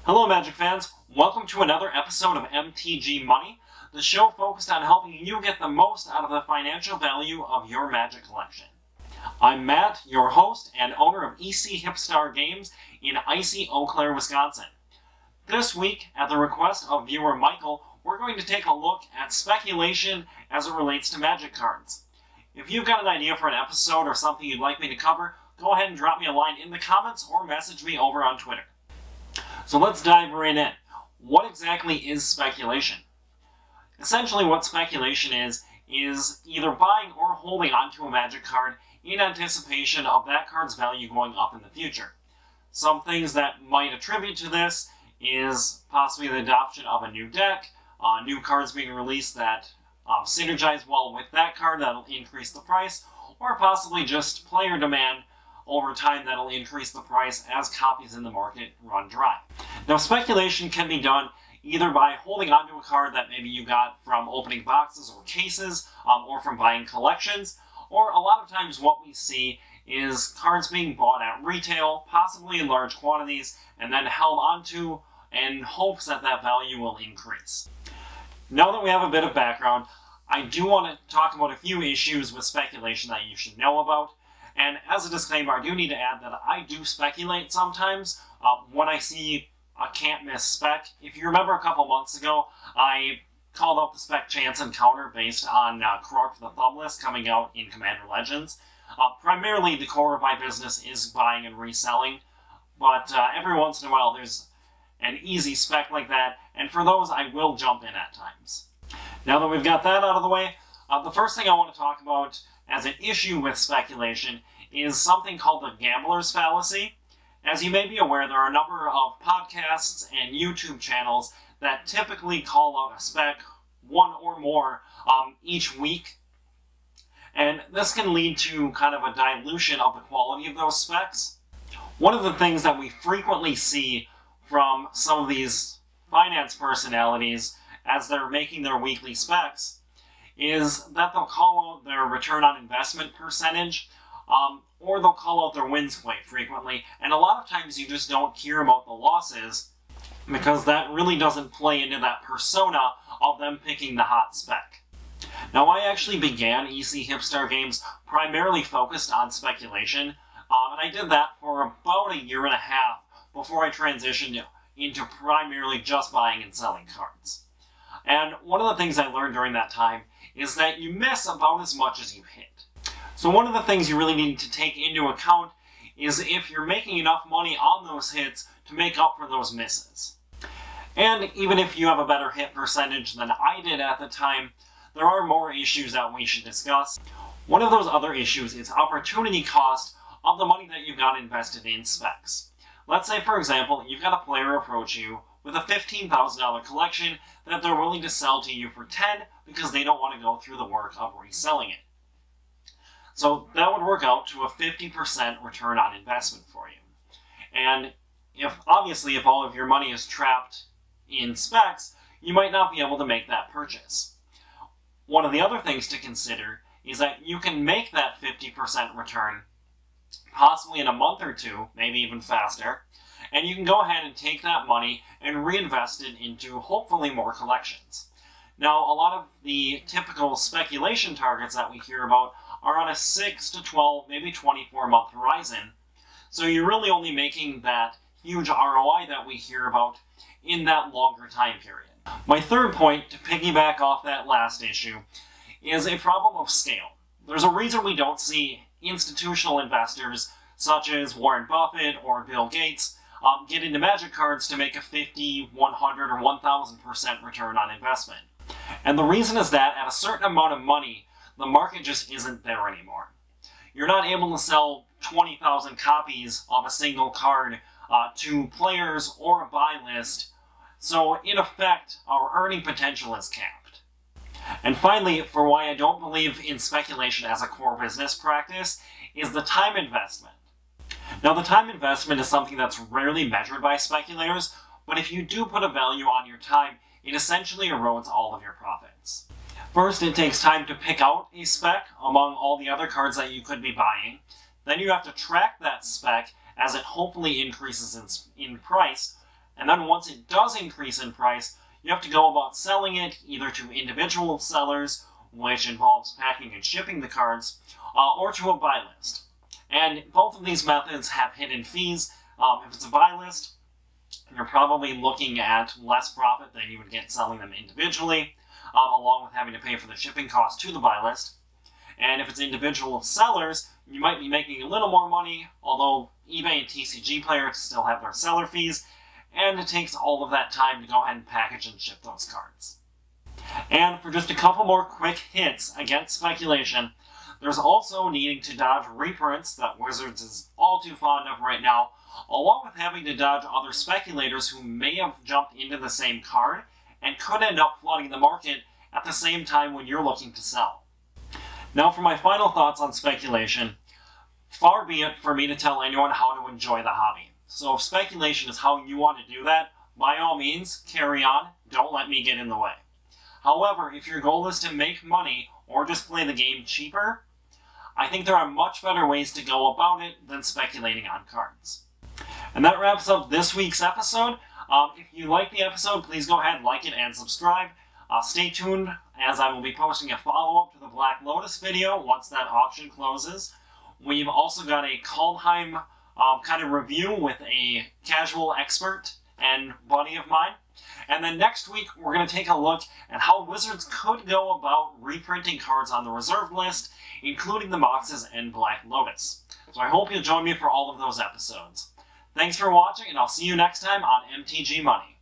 Hello Magic fans, welcome to another episode of MTG Money, the show focused on helping you get the most out of the financial value of your Magic collection. I'm Matt, your host and owner of EC Hipstar Games in icy Eau Claire, Wisconsin. This week, at the request of viewer Michael, we're going to take a look at speculation as it relates to Magic cards. If you've got an idea for an episode or something you'd like me to cover, go ahead and drop me a line in the comments or message me over on Twitter. So let's dive right in. What exactly is speculation? Essentially what speculation is either buying or holding onto a Magic card in anticipation of that card's value going up in the future. Some things that might attribute to this is possibly the adoption of a new deck, new cards being released that synergize well with that card that'll increase the price, or possibly just player demand over time that'll increase the price as copies in the market run dry. Now, speculation can be done either by holding onto a card that maybe you got from opening boxes or cases, or from buying collections, or a lot of times what we see is cards being bought at retail, possibly in large quantities, and then held onto in hopes that that value will increase. Now that we have a bit of background, I do want to talk about a few issues with speculation that you should know about. And as a disclaimer, I do need to add that I do speculate sometimes when I see a can't-miss spec. If you remember a couple months ago, I called out the spec Chance Encounter based on Corrupt the Thumbless coming out in Commander Legends. Primarily, the core of my business is buying and reselling, but every once in a while there's an easy spec like that, and for those I will jump in at times. Now that we've got that out of the way, the first thing I want to talk about as an issue with speculation is something called the gambler's fallacy. As you may be aware, there are a number of podcasts and YouTube channels that typically call out a spec, one or more, each week. And this can lead to kind of a dilution of the quality of those specs. One of the things that we frequently see from some of these finance personalities as they're making their weekly specs is that they'll call out their return on investment percentage, or they'll call out their wins quite frequently, and a lot of times you just don't hear about the losses because that really doesn't play into that persona of them picking the hot spec. Now, I actually began EC Hipstar Games primarily focused on speculation, and I did that for about a year and a half before I transitioned into primarily just buying and selling cards. And one of the things I learned during that time is that you miss about as much as you hit. So one of the things you really need to take into account is if you're making enough money on those hits to make up for those misses. And even if you have a better hit percentage than I did at the time, there are more issues that we should discuss. One of those other issues is opportunity cost of the money that you've got invested in specs. Let's say, for example, you've got a player approach you with a $15,000 collection that they're willing to sell to you for $10,000 because they don't want to go through the work of reselling it. So that would work out to a 50% return on investment for you. And if all of your money is trapped in specs, you might not be able to make that purchase. One of the other things to consider is that you can make that 50% return possibly in a month or two, maybe even faster, and you can go ahead and take that money and reinvest it into hopefully more collections. Now, a lot of the typical speculation targets that we hear about are on a 6 to 12, maybe 24-month horizon, so you're really only making that huge ROI that we hear about in that longer time period. My third point, to piggyback off that last issue, is a problem of scale. There's a reason we don't see institutional investors such as Warren Buffett or Bill Gates get into Magic cards to make a 50, 100, or 1,000% return on investment. And the reason is that at a certain amount of money, the market just isn't there anymore. You're not able to sell 20,000 copies of a single card to players or a buy list, so in effect, our earning potential is capped. And finally, for why I don't believe in speculation as a core business practice, is the time investment. Now, the time investment is something that's rarely measured by speculators, but if you do put a value on your time, it essentially erodes all of your profits. First, it takes time to pick out a spec among all the other cards that you could be buying. Then you have to track that spec as it hopefully increases in price. And then once it does increase in price, you have to go about selling it either to individual sellers, which involves packing and shipping the cards, or to a buy list. And both of these methods have hidden fees. If it's a buy list, you're probably looking at less profit than you would get selling them individually, along with having to pay for the shipping cost to the buy list. And if it's individual sellers, you might be making a little more money, although eBay and TCG Player still have their seller fees, and it takes all of that time to go ahead and package and ship those cards. And for just a couple more quick hits against speculation, there's also needing to dodge reprints that Wizards is all too fond of right now, along with having to dodge other speculators who may have jumped into the same card and could end up flooding the market at the same time when you're looking to sell. Now for my final thoughts on speculation, far be it for me to tell anyone how to enjoy the hobby. So if speculation is how you want to do that, by all means, carry on, don't let me get in the way. However, if your goal is to make money or just play the game cheaper, I think there are much better ways to go about it than speculating on cards. And that wraps up this week's episode. If you like the episode, please go ahead, like it, and subscribe. Stay tuned, as I will be posting a follow-up to the Black Lotus video once that auction closes. We've also got a Kaldheim kind of review with a casual expert and buddy of mine. And then next week, we're going to take a look at how Wizards could go about reprinting cards on the reserve list, including the Moxes and Black Lotus. So I hope you'll join me for all of those episodes. Thanks for watching, and I'll see you next time on MTG Money.